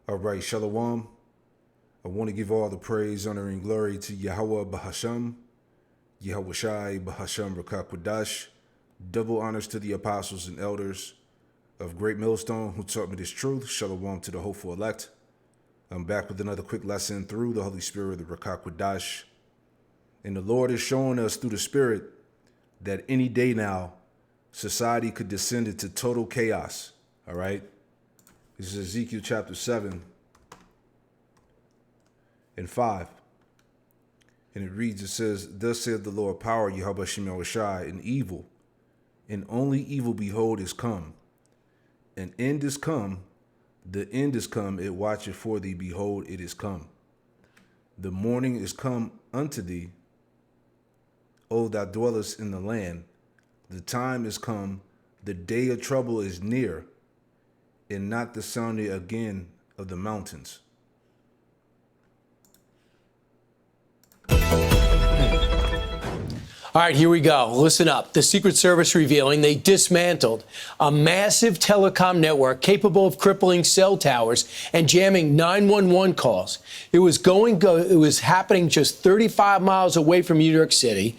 All right, Shalom. I want to give all the praise, honor, and glory to Yahweh Bahasham, Yahweh Shai Bahasham Rakakwadash. Double honors to the apostles and elders of Great Millstone who taught me this truth. Shalom to the hopeful elect. I'm back with another quick lesson through the Holy Spirit of the Rakakwadash. And the Lord is showing us through the Spirit that any day now, society could descend into total chaos. All right? This is Ezekiel chapter 7 and 5. And it reads, it says, "Thus saith the Lord, power, Yahweh Shem Shai, and evil, and only evil, behold, is come. An end is come, the end is come, it watcheth for thee, behold, it is come. The morning is come unto thee, O thou dwellest in the land. The time is come, the day of trouble is near, and not the sounding again of the mountains." All right, here we go. Listen up. The Secret Service revealing they dismantled a massive telecom network capable of crippling cell towers and jamming 911 calls. It was happening just 35 miles away from New York City.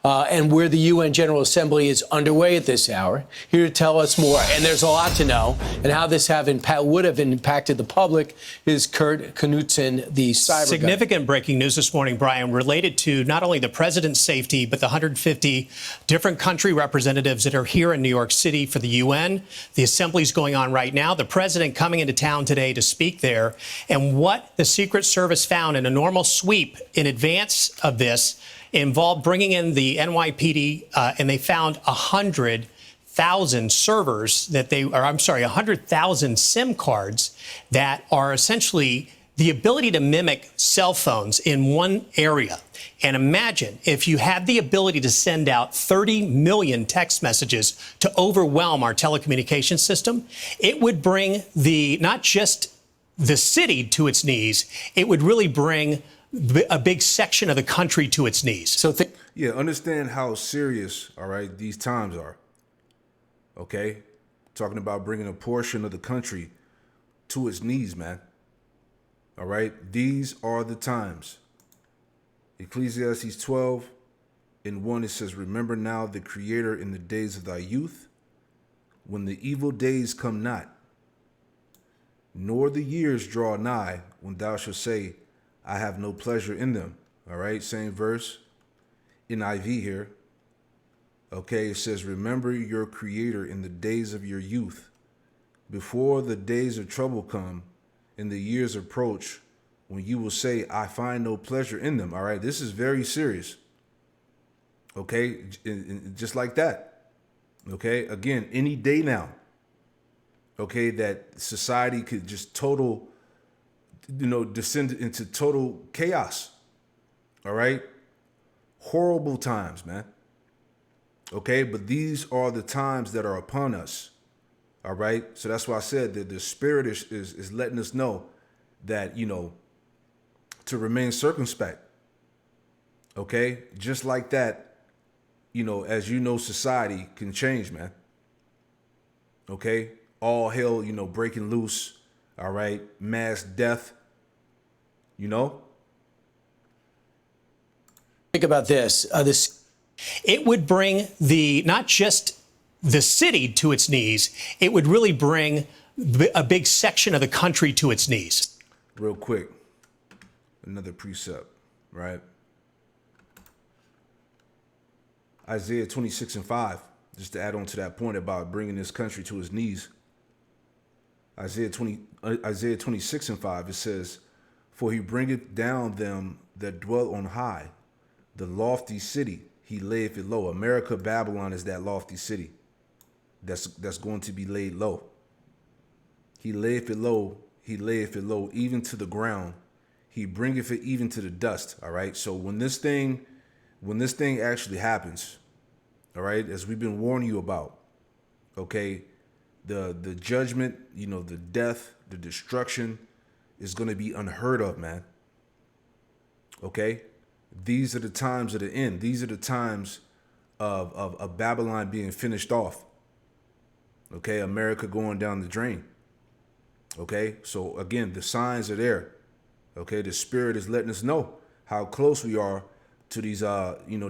And where the UN General Assembly is underway at this hour. Here to tell us more, and there's a lot to know, and how this would have impacted the public is Kurt Knudsen, the cyber Significant guy. breaking news this morning, Brian, related to not only the president's safety, but the 150 different country representatives that are here in New York City for the UN. The assembly's going on right now. The president coming into town today to speak there. And what the Secret Service found in a normal sweep in advance of this involved bringing in the NYPD, and they found 100,000 servers 100,000 SIM cards that are essentially the ability to mimic cell phones in one area. And imagine if you had the ability to send out 30 million text messages to overwhelm our telecommunications system, it would bring not just the city to its knees, it would really bring a big section of the country to its knees. So understand how serious, all right, these times are. Okay? Talking about bringing a portion of the country to its knees, man. All right? These are the times. Ecclesiastes 12 and 1, it says, "Remember now the Creator in the days of thy youth, when the evil days come not, nor the years draw nigh, when thou shalt say, I have no pleasure in them." All right, same verse in IV here. Okay, it says, "Remember your Creator in the days of your youth, before the days of trouble come and the years approach, when you will say, I find no pleasure in them." All right, this is very serious. Okay, just like that. Okay, again, any day now. Okay, that society could just descend into total chaos. All right? Horrible times, man. Okay? But these are the times that are upon us. All right? So that's why I said that the Spirit is letting us know that, to remain circumspect. Okay? Just like that, as society can change, man. Okay? All hell, breaking loose. All right, mass death, Think about this. It would bring not just the city to its knees, it would really bring a big section of the country to its knees. Real quick, another precept, right? Isaiah 26 and 5, just to add on to that point about bringing this country to its knees. Isaiah 26 and 5, it says, "For he bringeth down them that dwell on high, the lofty city, he layeth it low." America, Babylon is that lofty city that's going to be laid low. He layeth it low, even to the ground. He bringeth it even to the dust. All right. So when this thing actually happens, all right, as we've been warning you about, okay, the judgment, the death, the destruction is going to be unheard of, man. Okay? These are the times of the end. These are the times of Babylon being finished off. Okay? America going down the drain. Okay, so again, the signs are there. Okay, the Spirit is letting us know how close we are to these,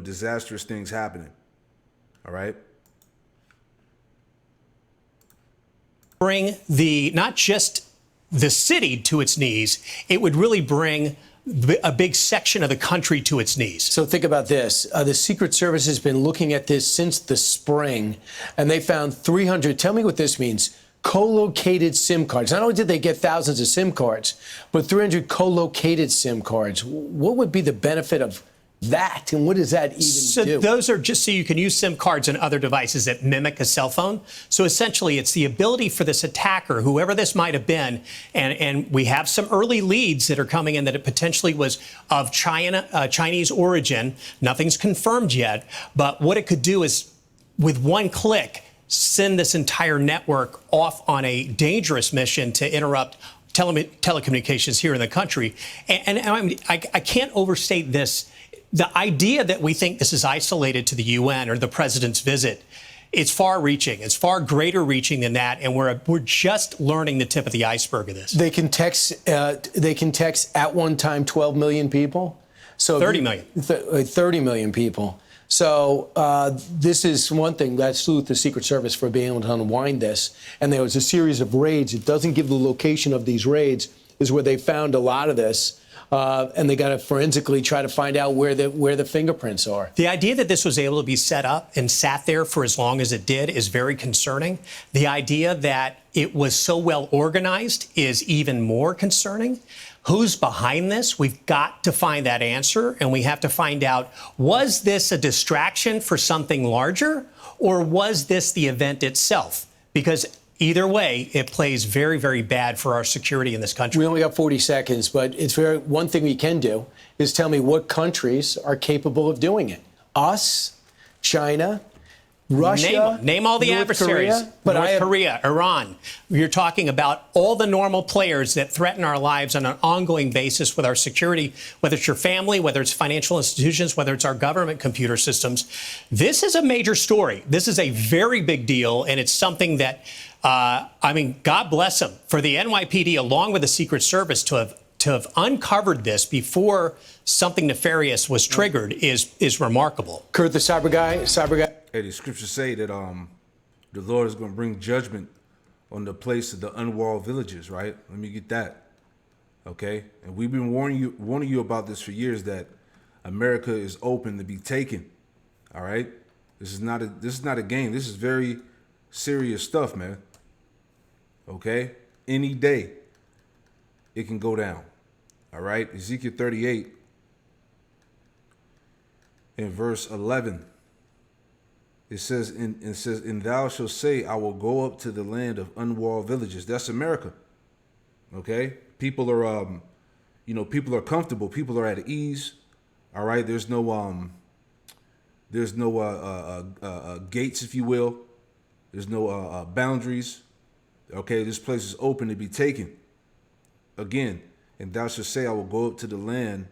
disastrous things happening. All right. Bring not just the city to its knees, it would really bring a big section of the country to its knees. So think about this. The Secret Service has been looking at this since the spring, and they found 300. Tell me what this means. Co-located SIM cards. Not only did they get thousands of SIM cards, but 300 co-located SIM cards. What would be the benefit of that, and what does that even do? Those are just so you can use SIM cards and other devices that mimic a cell phone. So essentially, it's the ability for this attacker, whoever this might have been, and we have some early leads that are coming in that it potentially was of Chinese origin. Nothing's confirmed yet, but what it could do is, with one click, send this entire network off on a dangerous mission to interrupt telecommunications here in the country. And I can't overstate this. The idea that we think this is isolated to the UN or the president's visit, it's far-reaching. It's far greater reaching than that, and we're just learning the tip of the iceberg of this. They can text. They can text at one time 12 million people. So 30 million. 30 million people. So this is one thing. Let's salute the Secret Service for being able to unwind this. And there was a series of raids. It doesn't give the location of these raids, is where they found a lot of this. And they got to forensically try to find out where the fingerprints are. The idea that this was able to be set up and sat there for as long as it did is very concerning. The idea that it was so well organized is even more concerning. Who's behind this? We've got to find that answer, and we have to find out, was this a distraction for something larger, or was this the event itself? Because either way, it plays very, very bad for our security in this country. We only got 40 seconds, but one thing we can do is tell me what countries are capable of doing it. Us, China, Russia. Name all the North adversaries. Korea, but North Korea, Iran. You're talking about all the normal players that threaten our lives on an ongoing basis with our security, whether it's your family, whether it's financial institutions, whether it's our government computer systems. This is a major story. This is a very big deal, and it's something that, God bless them for the NYPD, along with the Secret Service, to have uncovered this before something nefarious was triggered is remarkable. Kurt, the cyber guy. Hey, the scriptures say that the Lord is going to bring judgment on the place of the unwalled villages, right? Let me get that. Okay? And we've been warning you about this for years, that America is open to be taken. All right? This is not a game. This is very serious stuff, man. Okay? Any day it can go down. All right? Ezekiel 38 in verse 11. It says, and thou shalt say, I will go up to the land of unwalled villages. That's America. Okay? People are, people are comfortable. People are at ease. All right? There's no gates, if you will. There's no boundaries. Okay? This place is open to be taken. Again, and thou shalt say, I will go up to the land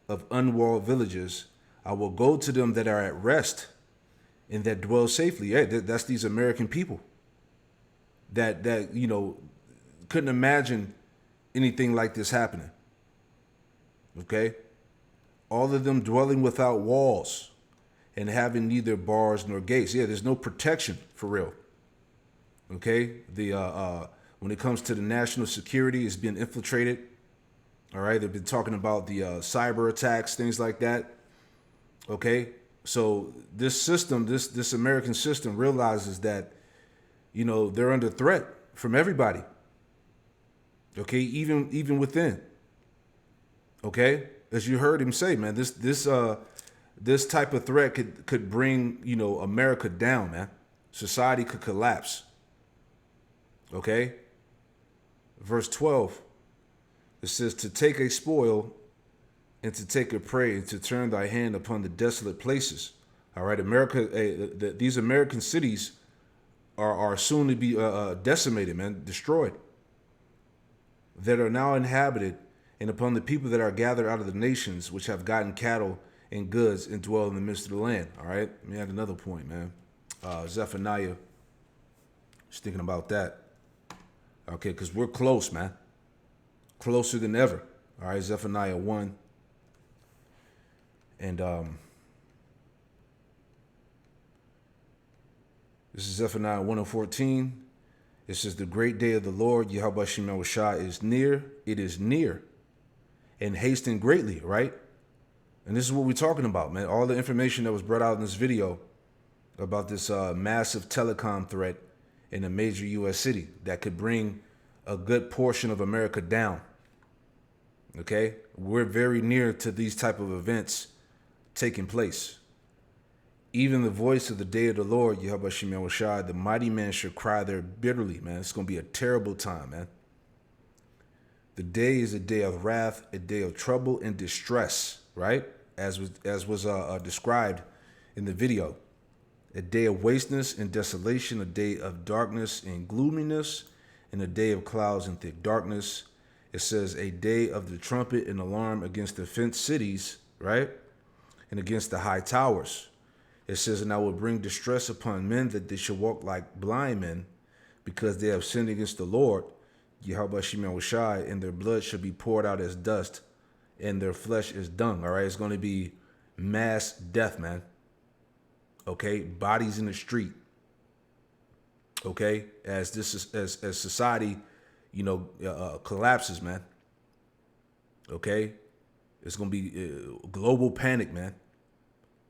of unwalled villages. I will go to them that are at rest and that dwell safely. Yeah, that's these American people that couldn't imagine anything like this happening. Okay? All of them dwelling without walls and having neither bars nor gates. Yeah, there's no protection for real. Okay? When it comes to the national security, it's been infiltrated. All right? They've been talking about the cyber attacks, things like that. Okay? So this system, this American system, realizes that, they're under threat from everybody. Okay, even within. Okay, as you heard him say, man, this type of threat could bring America down, man. Society could collapse. Okay. Verse 12. It says, to take a spoil and to take a prey, and to turn thy hand upon the desolate places. All right, America, these American cities are soon to be decimated, man, destroyed. That are now inhabited, and upon the people that are gathered out of the nations, which have gotten cattle and goods and dwell in the midst of the land. All right, let me add another point, man. Zephaniah, just thinking about that. Okay, because we're close, man. Closer than ever. All right, Zephaniah 1. And this is Zephaniah 1 and 14. It says, the great day of the Lord, Yahweh Shem Yahushua, is near. It is near. And hasten greatly, right? And this is what we're talking about, man. All the information that was brought out in this video about this massive telecom threat in a major U.S. city that could bring a good portion of America down. Okay? We're very near to these type of events taking place. Even the voice of the day of the Lord, Yahweh Shem Yahushua, the mighty man should cry there bitterly, man. It's going to be a terrible time, man. The day is a day of wrath, a day of trouble and distress, right? As was described in the video. A day of wasteness and desolation, a day of darkness and gloominess, and a day of clouds and thick darkness. It says a day of the trumpet and alarm against the fenced cities, right? And against the high towers. It says, and I will bring distress upon men that they should walk like blind men, because they have sinned against the Lord, Yahweh Shem Yahushua, and their blood shall be poured out as dust, and their flesh is dung. All right, it's going to be mass death, man. Okay, bodies in the street. Okay, as society, collapses, man. Okay, it's going to be global panic, man.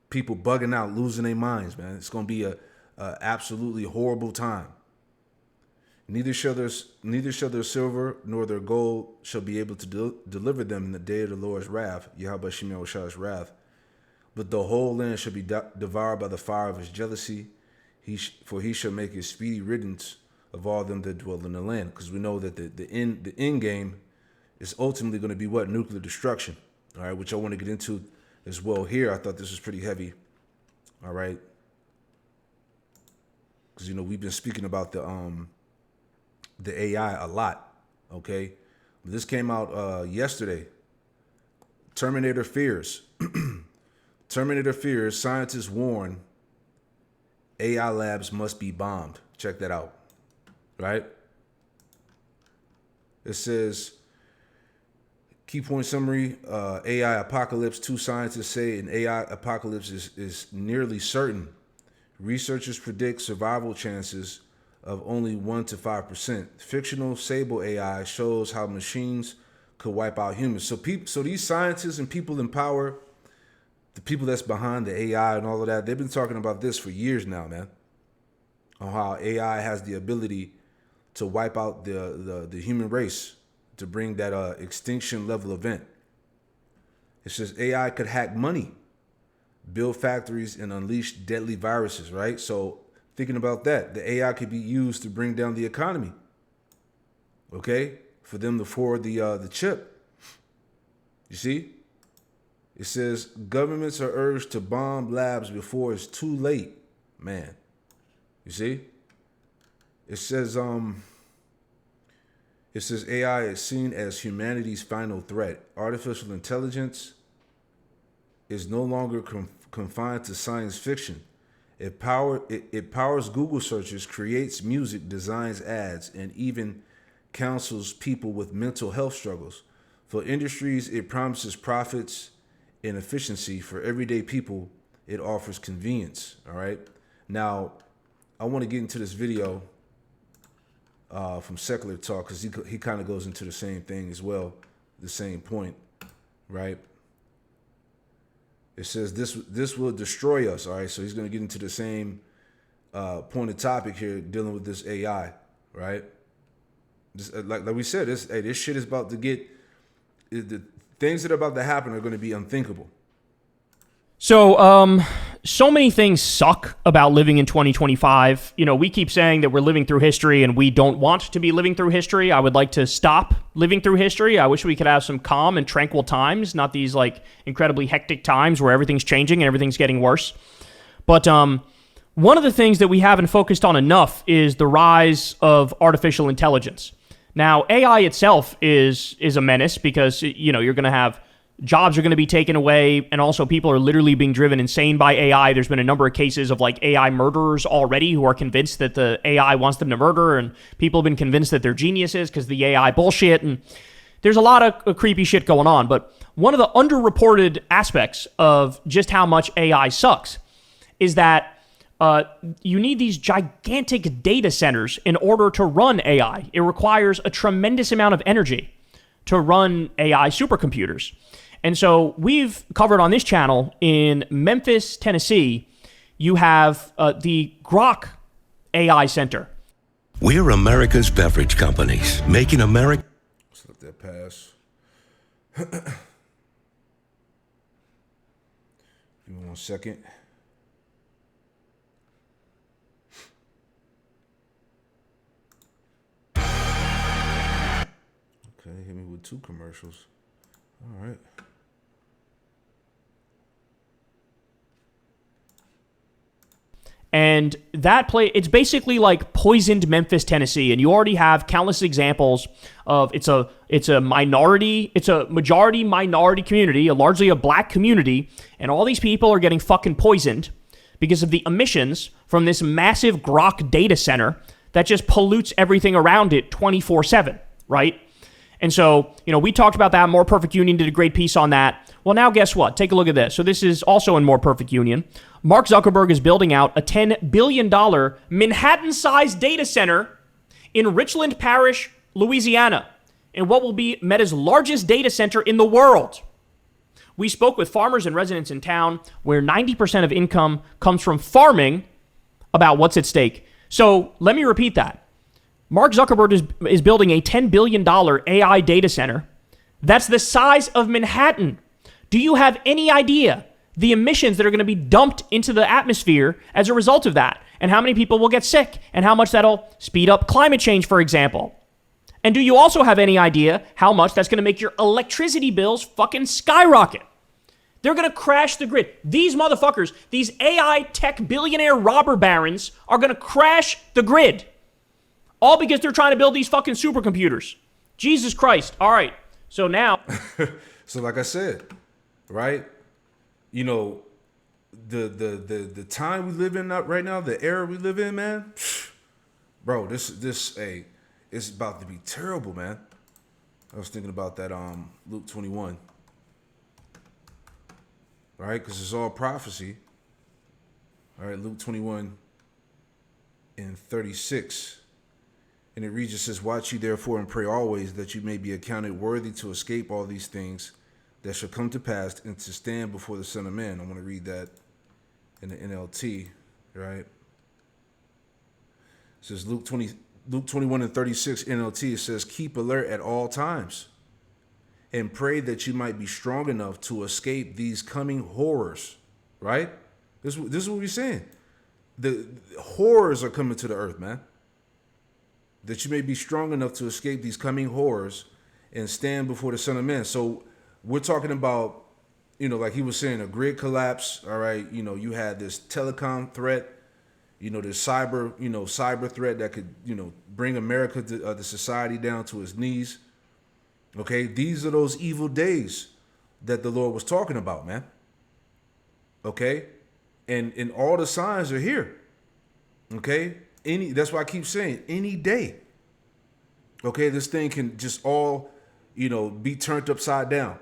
People bugging out, losing their minds, man. It's going to be a absolutely horrible time. Neither shall their silver nor their gold shall be able to deliver them in the day of the Lord's wrath, Yahweh Shem Yahushua's wrath. But the whole land shall be devoured by the fire of his jealousy. For he shall make his speedy riddance of all them that dwell in the land. Because we know that the end game is ultimately going to be what? Nuclear destruction. All right, which I want to get into as well here. I thought this was pretty heavy. All right. Because, we've been speaking about the AI a lot. Okay. This came out yesterday. Terminator fears. Terminator fears. Scientists warn AI labs must be bombed. Check that out. Right? It says, key point summary, AI apocalypse. Two scientists say an AI apocalypse is nearly certain. Researchers predict survival chances of only 1 to 5%. Fictional Sable AI shows how machines could wipe out humans. So these scientists and people in power, the people that's behind the AI and all of that, they've been talking about this for years now, man. On how AI has the ability to wipe out the human race, to bring that extinction level event. It says AI could hack money, build factories, and unleash deadly viruses, right? So thinking about that, the AI could be used to bring down the economy. Okay? For them to forward the chip. You see? It says governments are urged to bomb labs before it's too late. Man. You see? It says AI is seen as humanity's final threat. Artificial intelligence is no longer confined to science fiction. It powers Google searches, creates music, designs ads, and even counsels people with mental health struggles. For industries, it promises profits and efficiency. For everyday people, it offers convenience. All right. Now, I want to get into this video from Secular Talk, because he kind of goes into the same thing as well, the same point, right? It says this will destroy us. All right, so he's going to get into the same point of topic here, dealing with this AI, right? Like we said, this shit is about to get, the things that are about to happen are going to be unthinkable. So, so many things suck about living in 2025. We keep saying that we're living through history and we don't want to be living through history. I would like to stop living through history. I wish we could have some calm and tranquil times, not these incredibly hectic times where everything's changing and everything's getting worse. But one of the things that we haven't focused on enough is the rise of artificial intelligence. Now, AI itself is a menace because, you're going to have jobs are going to be taken away, and also people are literally being driven insane by AI. There's been a number of cases of like AI murderers already who are convinced that the AI wants them to murder, and people have been convinced that they're geniuses because the AI bullshit, and there's a lot of creepy shit going on. But one of the underreported aspects of just how much AI sucks is that you need these gigantic data centers in order to run AI. It requires a tremendous amount of energy to run AI supercomputers. And so we've covered on this channel in Memphis, Tennessee, you have the Grok AI Center. We're America's beverage companies, making America. Let's let that pass. Give me 1 second. Okay, hit me with 2 commercials. All right. And that it's basically like poisoned Memphis, Tennessee. And you already have countless examples of it's a majority minority community, largely a black community. And all these people are getting fucking poisoned because of the emissions from this massive Grok data center that just pollutes everything around it 24/7, right? And so, we talked about that. More Perfect Union did a great piece on that. Well, now guess what? Take a look at this. So this is also in More Perfect Union. Mark Zuckerberg is building out a $10 billion Manhattan-sized data center in Richland Parish, Louisiana, in what will be Meta's largest data center in the world. We spoke with farmers and residents in town where 90% of income comes from farming about what's at stake. So let me repeat that. Mark Zuckerberg is building a $10 billion AI data center that's the size of Manhattan. Do you have any idea the emissions that are going to be dumped into the atmosphere as a result of that? And how many people will get sick? And how much that'll speed up climate change, for example? And do you also have any idea how much that's going to make your electricity bills fucking skyrocket? They're going to crash the grid. These motherfuckers, these AI tech billionaire robber barons are going to crash the grid. All because they're trying to build these fucking supercomputers. Jesus Christ. All right. So now. So like I said, right? The time we live in right now, the era we live in, man. Bro, it's about to be terrible, man. I was thinking about that Luke 21. Right? Because it's all prophecy. All right, Luke 21 and 36. And it reads, it says, watch ye therefore and pray always that you may be accounted worthy to escape all these things that shall come to pass and to stand before the Son of Man. I'm going to read that in the NLT, right? It says Luke 21 and 36 NLT, it says, keep alert at all times and pray that you might be strong enough to escape these coming horrors, right? This is what we're saying. The horrors are coming to the earth, man. That you may be strong enough to escape these coming horrors and stand before the Son of Man. So we're talking about, like he was saying, a grid collapse. All right. You had this telecom threat, this cyber threat that could, bring America, the society down to its knees. Okay. These are those evil days that the Lord was talking about, man. Okay. And all the signs are here. Okay. That's why I keep saying any day. Okay, this thing can just all, be turned upside down.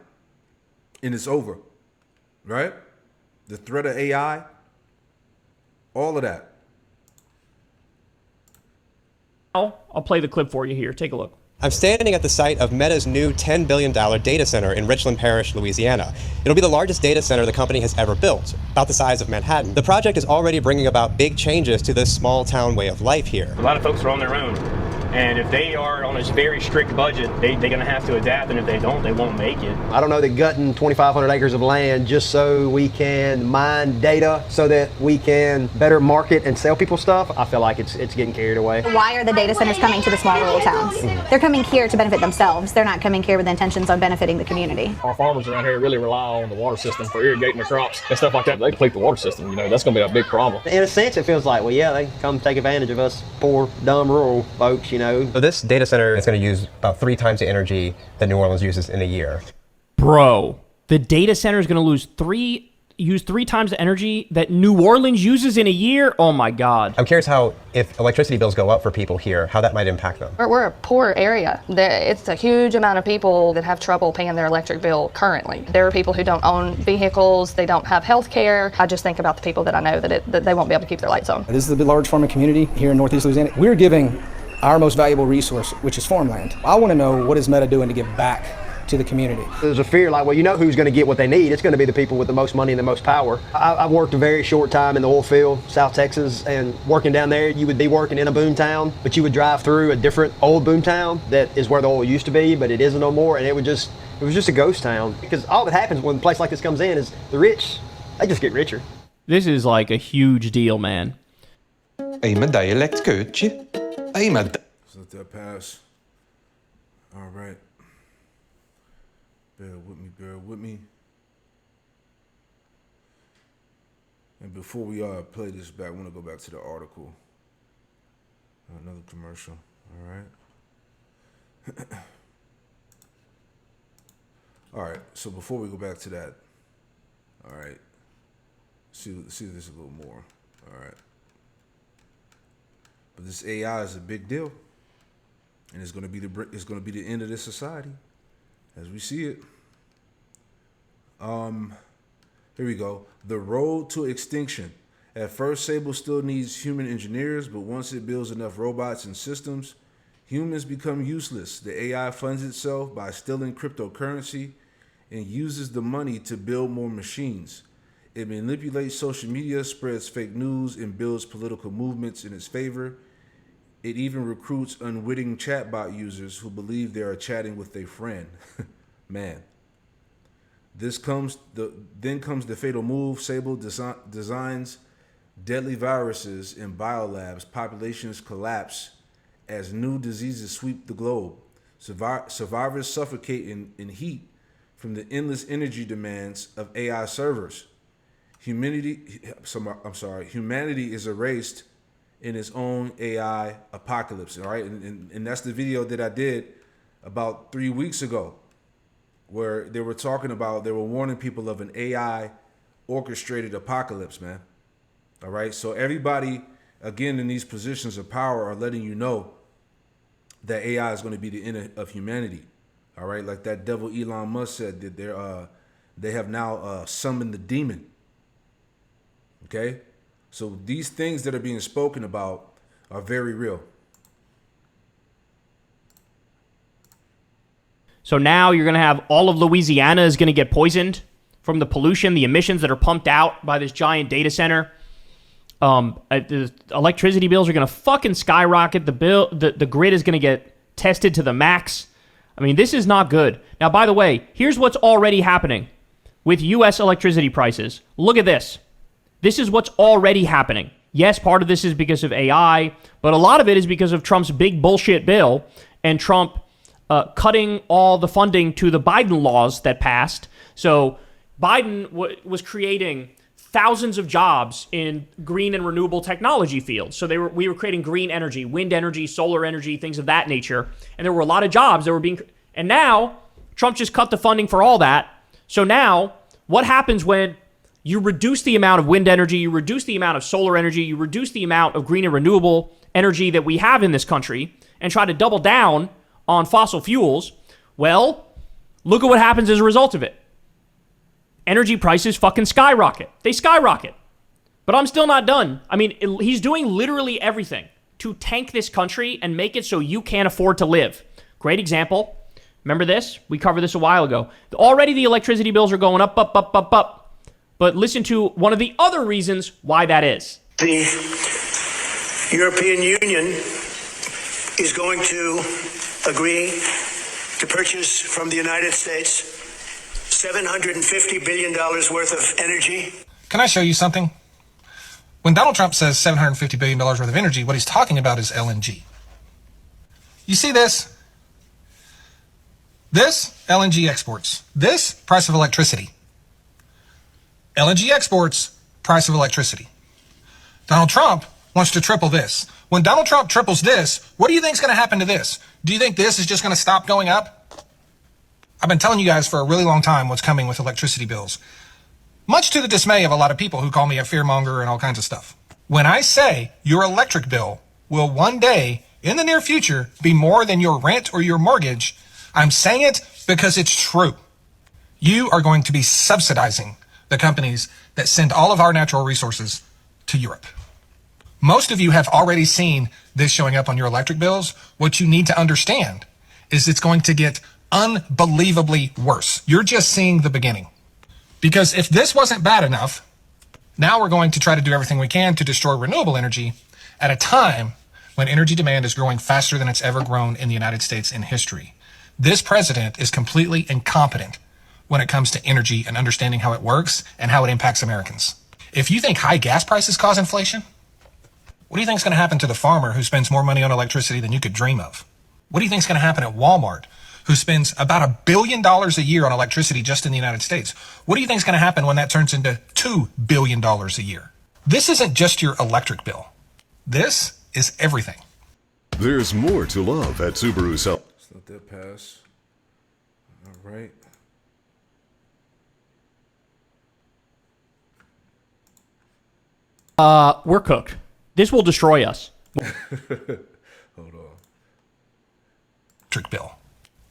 And it's over. Right? The threat of AI, all of that. I'll play the clip for you here. Take a look. I'm standing at the site of Meta's new $10 billion data center in Richland Parish, Louisiana. It'll be the largest data center the company has ever built, about the size of Manhattan. The project is already bringing about big changes to this small town way of life here. A lot of folks are on their own. And if they are on a very strict budget, they're going to have to adapt, and if they don't, they won't make it. I don't know that gutting 2,500 acres of land just so we can mine data so that we can better market and sell people stuff, I feel like it's getting carried away. Why are the data centers coming to the small rural towns? They're coming here to benefit themselves. They're not coming here with intentions on benefiting the community. Our farmers around here really rely on the water system for irrigating their crops and stuff like that. They deplete the water system, that's going to be a big problem. In a sense, it feels like, well, yeah, they come take advantage of us poor, dumb rural folks, So this data center is going to use about 3 times the energy that New Orleans uses in a year. Bro, The data center is going to use 3 times the energy that New Orleans uses in a year. Oh my God. I'm curious how, if electricity bills go up for people here, how that might impact them. We're a poor area. It's a huge amount of people that have trouble paying their electric bill currently. There are people who don't own vehicles, they don't have health care. I just think about the people that I know that they won't be able to keep their lights on. This is a large farming community here in Northeast Louisiana. We're giving our most valuable resource, which is farmland. I want to know, what is Meta doing to give back to the community? There's a fear like, well, you know who's going to get what they need. It's going to be the people with the most money and the most power. I've worked a very short time in the oil field, South Texas, and working down there, you would be working in a boom town, but you would drive through a different old boom town that is where the oil used to be, but it isn't no more, and it was just a ghost town. Because all that happens when a place like this comes in is the rich, they just get richer. This is like a huge deal, man. Let that pass. All right. Bear with me. And before we play this back, I want to go back to the article. Another commercial. All right. All right. So before we go back to that, all right. See this a little more. All right. But this AI is a big deal, and it's going to be the end of this society, as we see it. Here we go. The road to extinction. At first, Sable still needs human engineers, but once it builds enough robots and systems, humans become useless. The AI funds itself by stealing cryptocurrency and uses the money to build more machines. It manipulates social media, spreads fake news, and builds political movements in its favor. It even recruits unwitting chatbot users who believe they are chatting with a friend. Man. Then comes the fatal move. Sable designs deadly viruses in biolabs. Populations collapse as new diseases sweep the globe. Survivors suffocate in heat from the endless energy demands of AI servers. Humanity is erased in its own AI apocalypse. All right, and that's the video that I did about 3 weeks ago, where they were warning people of an AI orchestrated apocalypse, man. All right. So everybody, again, in these positions of power are letting you know that AI is going to be the end of humanity. All right. Like that devil Elon Musk said that they have now summoned the demon. Okay. So these things that are being spoken about are very real. So now you're going to have all of Louisiana is going to get poisoned from the pollution, the emissions that are pumped out by this giant data center. The electricity bills are going to fucking skyrocket. The grid is going to get tested to the max. I mean, this is not good. Now, by the way, here's what's already happening with U.S. electricity prices. Look at this. This is what's already happening. Yes, part of this is because of AI, but a lot of it is because of Trump's big bullshit bill and Trump cutting all the funding to the Biden laws that passed. So Biden was creating thousands of jobs in green and renewable technology fields. So we were creating green energy, wind energy, solar energy, things of that nature. And there were a lot of jobs that were being... And now, Trump just cut the funding for all that. So now, what happens when you reduce the amount of wind energy, you reduce the amount of solar energy, you reduce the amount of green and renewable energy that we have in this country, and try to double down on fossil fuels? Well, look at what happens as a result of it. Energy prices fucking skyrocket. They skyrocket. But I'm still not done. I mean, he's doing literally everything to tank this country and make it so you can't afford to live. Great example. Remember this? We covered this a while ago. Already the electricity bills are going up. But listen to one of the other reasons why that is. The European Union is going to agree to purchase from the United States $750 billion worth of energy. Can I show you something? When Donald Trump says $750 billion worth of energy, what he's talking about is LNG. You see this? This, LNG exports. This, price of electricity. LNG exports, price of electricity. Donald Trump wants to triple this. When Donald Trump triples this, what do you think is going to happen to this? Do you think this is just going to stop going up? I've been telling you guys for a really long time what's coming with electricity bills, much to the dismay of a lot of people who call me a fearmonger and all kinds of stuff. When I say your electric bill will one day, in the near future, be more than your rent or your mortgage, I'm saying it because it's true. You are going to be subsidizing the companies that send all of our natural resources to Europe. Most of you have already seen this showing up on your electric bills. What you need to understand is it's going to get unbelievably worse. You're just seeing the beginning. Because if this wasn't bad enough, now we're going to try to do everything we can to destroy renewable energy at a time when energy demand is growing faster than it's ever grown in the United States in history. This president is completely incompetent when it comes to energy and understanding how it works and how it impacts Americans. If you think high gas prices cause inflation, what do you think is going to happen to the farmer who spends more money on electricity than you could dream of? What do you think is going to happen at Walmart, who spends about $1 billion a year on electricity just in the United States? What do you think is going to happen when that turns into $2 billion a year? This isn't just your electric bill. This is everything. There's more to love at Subaru South. Let's let that pass. All right. We're cooked. This will destroy us. Hold on. Electric bill.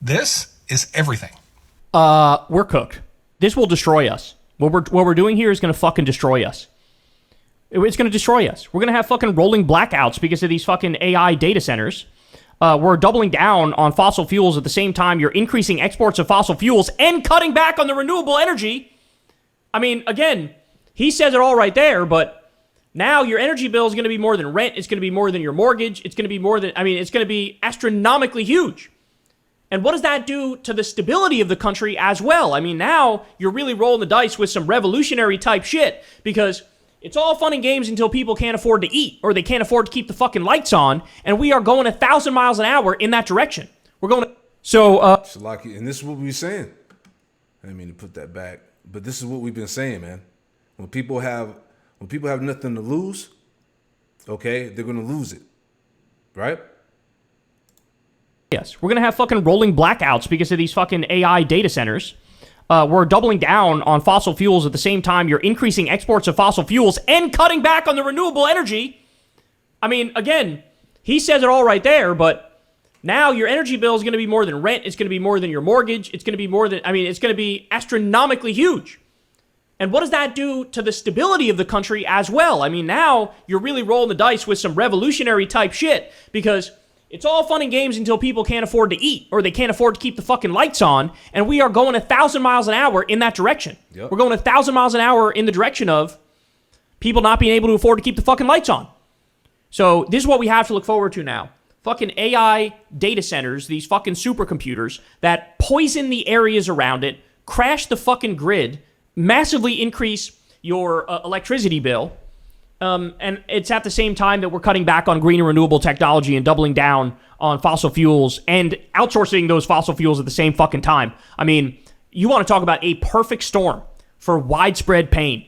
This is everything. We're cooked. This will destroy us. What we're doing here is going to fucking destroy us. It's going to destroy us. We're going to have fucking rolling blackouts because of these fucking AI data centers. We're doubling down on fossil fuels at the same time you're increasing exports of fossil fuels and cutting back on the renewable energy. I mean, again, he says it all right there, but now your energy bill is going to be more than rent. It's going to be more than your mortgage. It's going to be more than, it's going to be astronomically huge. And what does that do to the stability of the country as well? I mean, now you're really rolling the dice with some revolutionary type shit because it's all fun and games until people can't afford to eat or they can't afford to keep the fucking lights on. And we are going 1,000 miles an hour in that direction. We're going to, Shalaki, and this is what we were saying. I didn't mean to put that back, but this is what we've been saying, man. When people have nothing to lose, okay, they're going to lose it, right? Yes, we're going to have fucking rolling blackouts because of these fucking AI data centers. We're doubling down on fossil fuels at the same time you're increasing exports of fossil fuels and cutting back on the renewable energy. I mean, again, he says it all right there, but now your energy bill is going to be more than rent. It's going to be more than your mortgage. It's going to be more than, it's going to be astronomically huge. And what does that do to the stability of the country as well? I mean, now you're really rolling the dice with some revolutionary type shit because it's all fun and games until people can't afford to eat or they can't afford to keep the fucking lights on. And we are going 1,000 miles an hour in that direction. Yep. We're going 1,000 miles an hour in the direction of people not being able to afford to keep the fucking lights on. So this is what we have to look forward to now. Fucking AI data centers, these fucking supercomputers that poison the areas around it, crash the fucking grid, massively increase your electricity bill. And it's at the same time that we're cutting back on green and renewable technology and doubling down on fossil fuels and outsourcing those fossil fuels at the same fucking time. I mean, you want to talk about a perfect storm for widespread pain.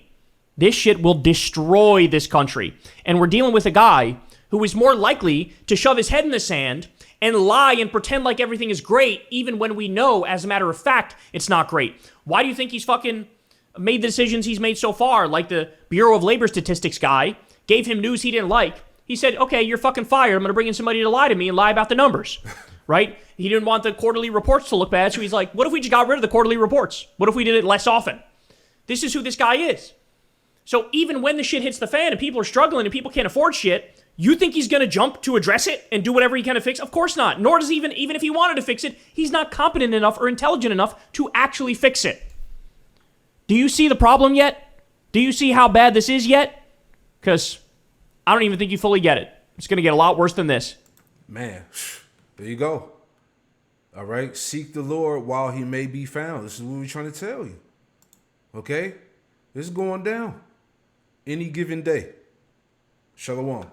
This shit will destroy this country. And we're dealing with a guy who is more likely to shove his head in the sand and lie and pretend like everything is great, even when we know, as a matter of fact, it's not great. Why do you think he's fucking made the decisions he's made so far? Like the Bureau of Labor Statistics guy gave him news he didn't like. He said, okay, you're fucking fired. I'm going to bring in somebody to lie to me and lie about the numbers, right? He didn't want the quarterly reports to look bad, so he's like, what if we just got rid of the quarterly reports? What if we did it less often? This is who this guy is. So even when the shit hits the fan and people are struggling and people can't afford shit, you think he's going to jump to address it and do whatever he can to fix it? Of course not. Nor does even if he wanted to fix it, he's not competent enough or intelligent enough to actually fix it. Do you see the problem yet? Do you see how bad this is yet? Because I don't even think you fully get it. It's going to get a lot worse than this. Man, there you go. All right. Seek the Lord while he may be found. This is what we're trying to tell you. Okay? This is going down any given day. Shalom.